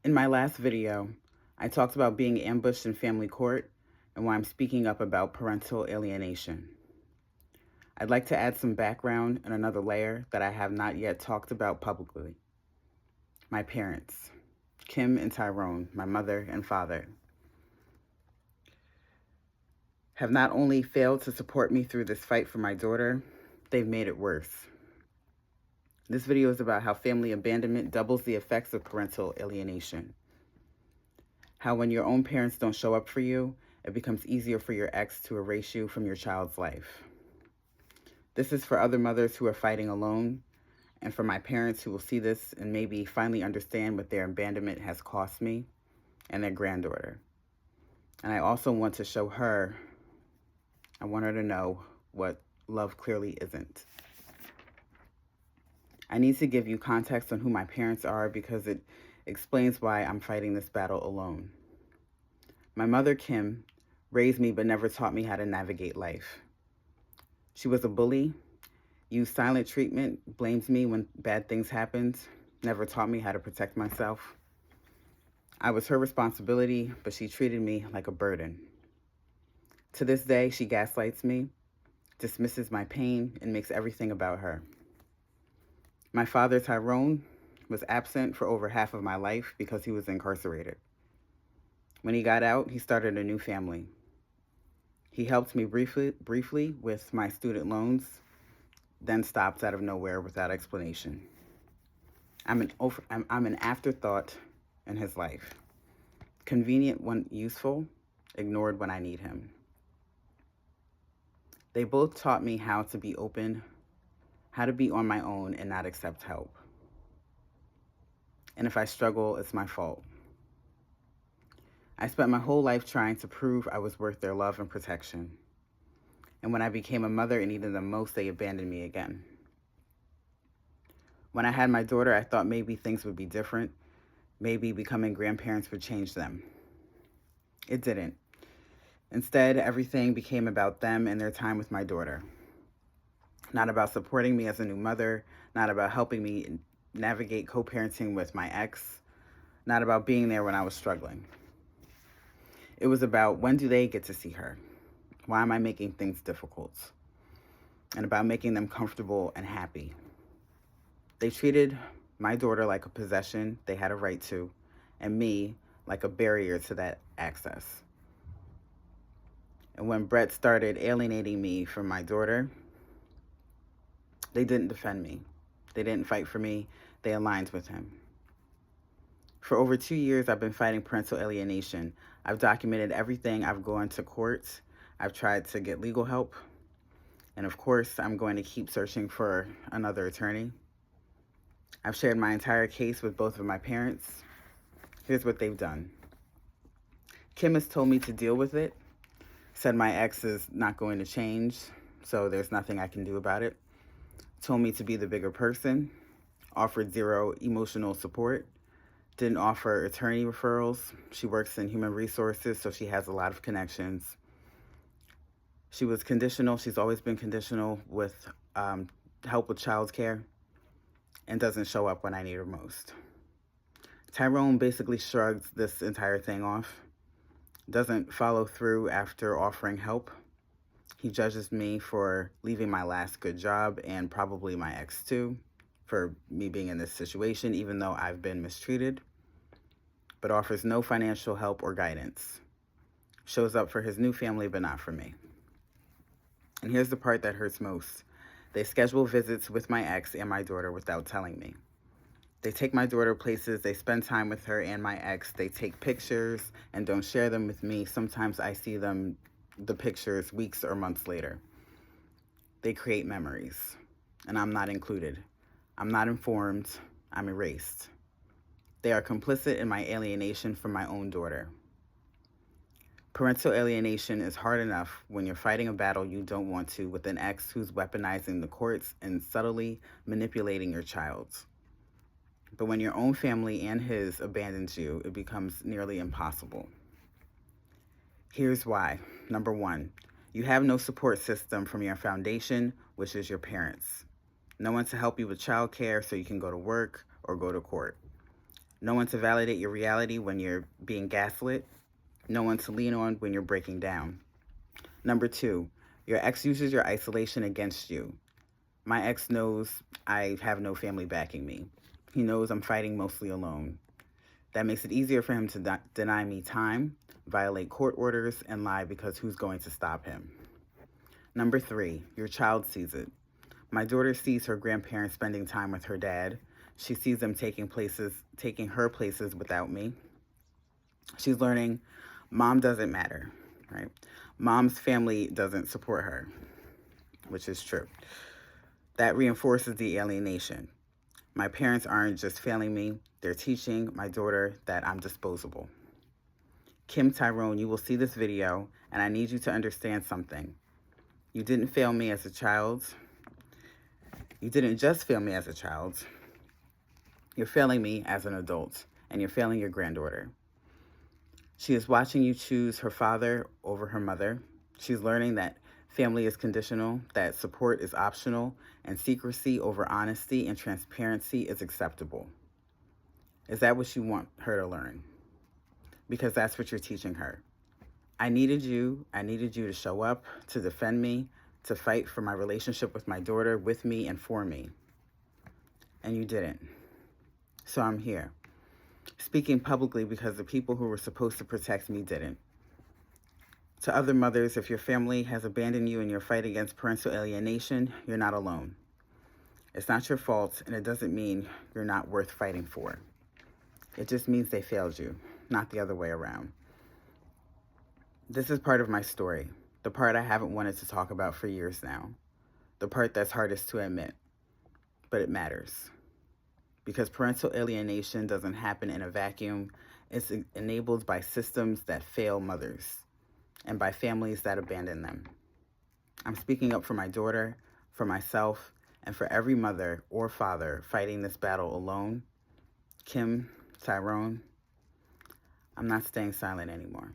In my last video, I talked about being ambushed in family court and why I'm speaking up about parental alienation. I'd like to add some background and another layer that I have not yet talked about publicly. My parents, Kim and Tyrone, my mother and father, have not only failed to support me through this fight for my daughter, they've made it worse. This video is about how family abandonment doubles the effects of parental alienation. How when your own parents don't show up for you, it becomes easier for your ex to erase you from your child's life. This is for other mothers who are fighting alone, and for my parents who will see this and maybe finally understand what their abandonment has cost me and their granddaughter. And I also want to show her, I want her to know what love clearly isn't. I need to give you context on who my parents are because it explains why I'm fighting this battle alone. My mother, Kim, raised me but never taught me how to navigate life. She was a bully, used silent treatment, blames me when bad things happened, never taught me how to protect myself. I was her responsibility, but she treated me like a burden. To this day, she gaslights me, dismisses my pain, and makes everything about her. My father, Tyrone, was absent for over half of my life because he was incarcerated. When he got out, he started a new family. He helped me briefly with my student loans, then stopped out of nowhere without explanation. I'm an afterthought in his life. Convenient when useful, ignored when I need him. They both taught me how to be open, how to be on my own and not accept help. And if I struggle, it's my fault. I spent my whole life trying to prove I was worth their love and protection. And when I became a mother and needed them most, they abandoned me again. When I had my daughter, I thought maybe things would be different. Maybe becoming grandparents would change them. It didn't. Instead, everything became about them and their time with my daughter. Not about supporting me as a new mother, not about helping me navigate co-parenting with my ex, not about being there when I was struggling. It was about when do they get to see her? Why am I making things difficult? And about making them comfortable and happy. They treated my daughter like a possession they had a right to, and me like a barrier to that access. And when Brett started alienating me from my daughter, they didn't defend me. They didn't fight for me. They aligned with him. For over 2 years, I've been fighting parental alienation. I've documented everything. I've gone to court. I've tried to get legal help. And of course, I'm going to keep searching for another attorney. I've shared my entire case with both of my parents. Here's what they've done. Kim has told me to deal with it, said my ex is not going to change, so there's nothing I can do about it. Told me to be the bigger person, offered zero emotional support, didn't offer attorney referrals. She works in human resources, so she has a lot of connections. She was conditional. She's always been conditional with help with childcare and doesn't show up when I need her most. Tyrone basically shrugs this entire thing off, doesn't follow through after offering help. He judges me for leaving my last good job and probably my ex too, for me being in this situation, even though I've been mistreated, but offers no financial help or guidance. Shows up for his new family, but not for me. And here's the part that hurts most. They schedule visits with my ex and my daughter without telling me. They take my daughter places, they spend time with her and my ex, they take pictures and don't share them with me. Sometimes I see the pictures weeks or months later. They create memories, and I'm not included. I'm not informed, I'm erased. They are complicit in my alienation from my own daughter. Parental alienation is hard enough when you're fighting a battle you don't want to with an ex who's weaponizing the courts and subtly manipulating your child. But when your own family and his abandons you, it becomes nearly impossible. Here's why. Number one, you have no support system from your foundation, which is your parents. No one to help you with childcare so you can go to work or go to court. No one to validate your reality when you're being gaslit. No one to lean on when you're breaking down. Number 2, your ex uses your isolation against you. My ex knows I have no family backing me. He knows I'm fighting mostly alone. That makes it easier for him to deny me time, violate court orders, and lie because who's going to stop him? Number 3, your child sees it. My daughter sees her grandparents spending time with her dad. She sees them taking her places without me. She's learning mom doesn't matter, right? Mom's family doesn't support her, which is true. That reinforces the alienation. My parents aren't just failing me, they're teaching my daughter that I'm disposable. Kim Tyrone, you will see this video, and I need you to understand something. You didn't fail me as a child. You didn't just fail me as a child. You're failing me as an adult, and you're failing your granddaughter. She is watching you choose her father over her mother. She's learning that family is conditional, that support is optional, and secrecy over honesty and transparency is acceptable. Is that what you want her to learn? Because that's what you're teaching her. I needed you to show up, to defend me, to fight for my relationship with my daughter, with me and for me. And you didn't. So I'm here, speaking publicly because the people who were supposed to protect me didn't. To other mothers, if your family has abandoned you in your fight against parental alienation, you're not alone. It's not your fault, and it doesn't mean you're not worth fighting for. It just means they failed you, not the other way around. This is part of my story, the part I haven't wanted to talk about for years now, the part that's hardest to admit, but it matters. Because parental alienation doesn't happen in a vacuum. It's enabled by systems that fail mothers and by families that abandon them. I'm speaking up for my daughter, for myself, and for every mother or father fighting this battle alone. Kim, Tyrone, I'm not staying silent anymore.